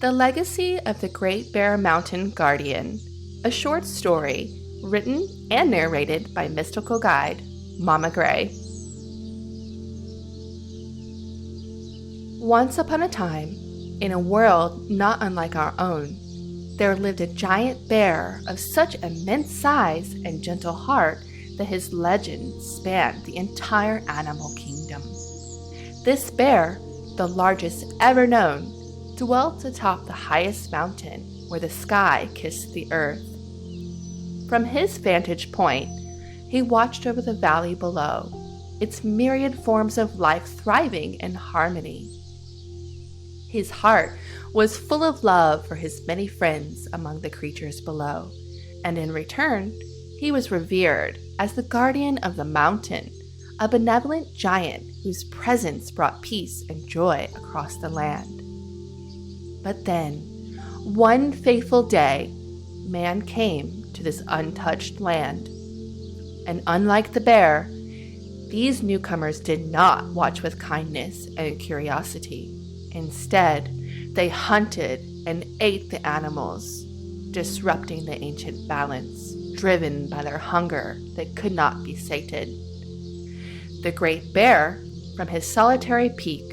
The Legacy of the Great Bear Mountain Guardian, a short story written and narrated by mystical guide Mama Gray. Once upon a time, in a world not unlike our own, there lived a giant bear of such immense size and gentle heart that his legend spanned the entire animal kingdom. This bear, the largest ever known, dwelt atop the highest mountain where the sky kissed the earth. From his vantage point, he watched over the valley below, its myriad forms of life thriving in harmony. His heart was full of love for his many friends among the creatures below, and in return, he was revered as the guardian of the mountain, a benevolent giant whose presence brought peace and joy across the land. But then, one fateful day, man came to this untouched land. And unlike the bear, these newcomers did not watch with kindness and curiosity. Instead, they hunted and ate the animals, disrupting the ancient balance, driven by their hunger that could not be sated. The great bear, from his solitary peak,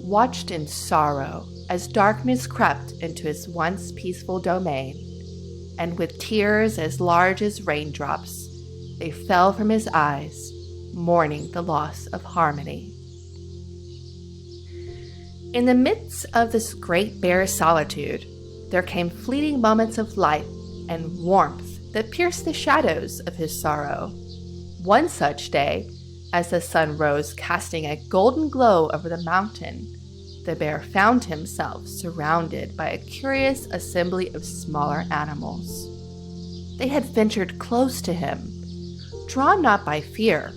watched in sorrow as darkness crept into his once peaceful domain, and with tears as large as raindrops, they fell from his eyes, mourning the loss of harmony. In the midst of this great bear's solitude, there came fleeting moments of light and warmth that pierced the shadows of his sorrow. One such day, as the sun rose casting a golden glow over the mountain, the bear found himself surrounded by a curious assembly of smaller animals. They had ventured close to him, drawn not by fear,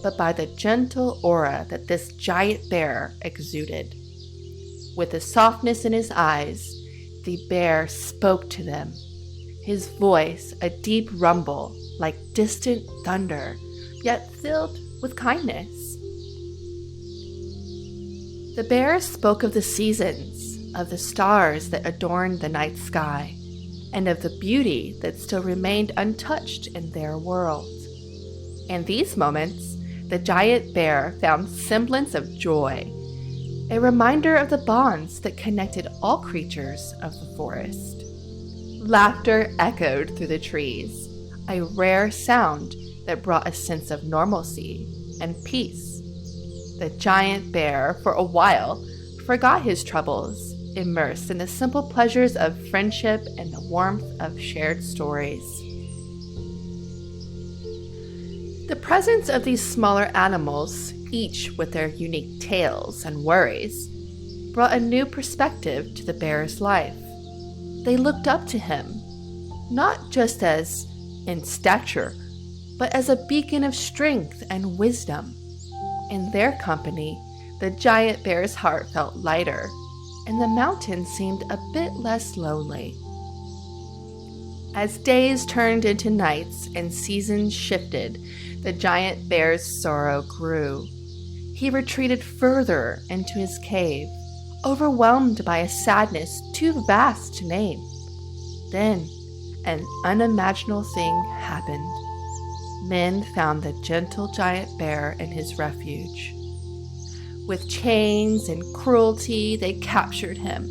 but by the gentle aura that this giant bear exuded. With a softness in his eyes, the bear spoke to them, his voice a deep rumble like distant thunder, yet filled with kindness. The bear spoke of the seasons, of the stars that adorned the night sky, and of the beauty that still remained untouched in their world. In these moments, the giant bear found semblance of joy, a reminder of the bonds that connected all creatures of the forest. Laughter echoed through the trees, a rare sound that brought a sense of normalcy and peace. The giant bear, for a while, forgot his troubles, immersed in the simple pleasures of friendship and the warmth of shared stories. The presence of these smaller animals, each with their unique tales and worries, brought a new perspective to the bear's life. They looked up to him, not just as in stature, but as a beacon of strength and wisdom. In their company, the giant bear's heart felt lighter, and the mountain seemed a bit less lonely. As days turned into nights and seasons shifted, the giant bear's sorrow grew. He retreated further into his cave, overwhelmed by a sadness too vast to name. Then, an unimaginable thing happened. Men found the gentle giant bear in his refuge. With chains and cruelty, they captured him,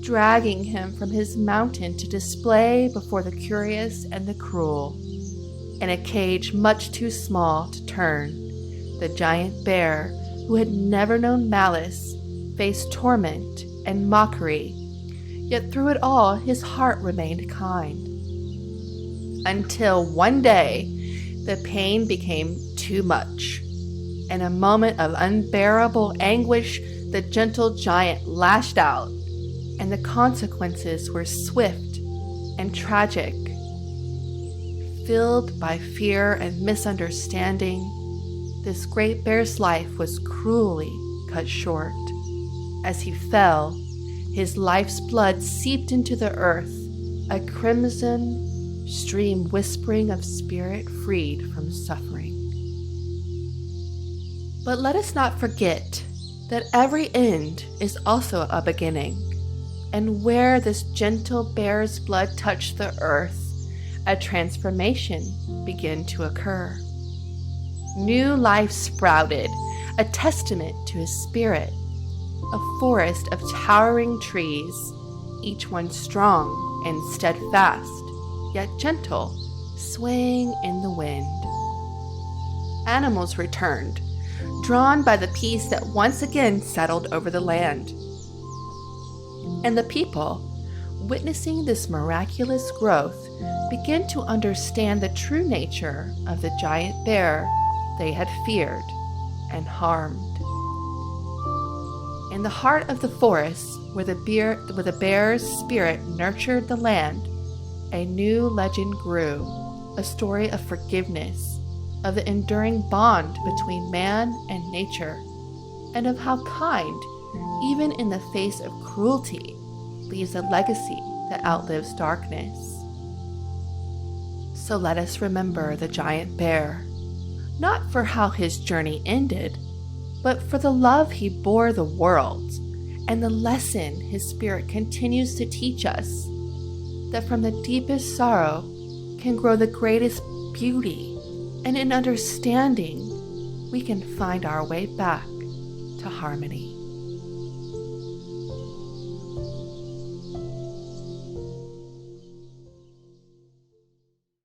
dragging him from his mountain to display before the curious and the cruel. In a cage much too small to turn, the giant bear, who had never known malice, faced torment and mockery, yet through it all his heart remained kind. Until one day, the pain became too much. In a moment of unbearable anguish, the gentle giant lashed out, and the consequences were swift and tragic. Filled by fear and misunderstanding, this great bear's life was cruelly cut short. As he fell, his life's blood seeped into the earth, a crimson stream whispering of spirit freed from suffering. But let us not forget that every end is also a beginning. And where this gentle bear's blood touched the earth, a transformation began to occur. New life sprouted, a testament to his spirit, a forest of towering trees, each one strong and steadfast, yet gentle, swaying in the wind. Animals returned, drawn by the peace that once again settled over the land. And the people, witnessing this miraculous growth, began to understand the true nature of the giant bear they had feared and harmed. In the heart of the forest, where the bear's spirit nurtured the land, a new legend grew, a story of forgiveness, of the enduring bond between man and nature, and of how kind, even in the face of cruelty, leaves a legacy that outlives darkness. So let us remember the giant bear, not for how his journey ended, but for the love he bore the world and the lesson his spirit continues to teach us, that from the deepest sorrow can grow the greatest beauty, and in understanding we can find our way back to harmony.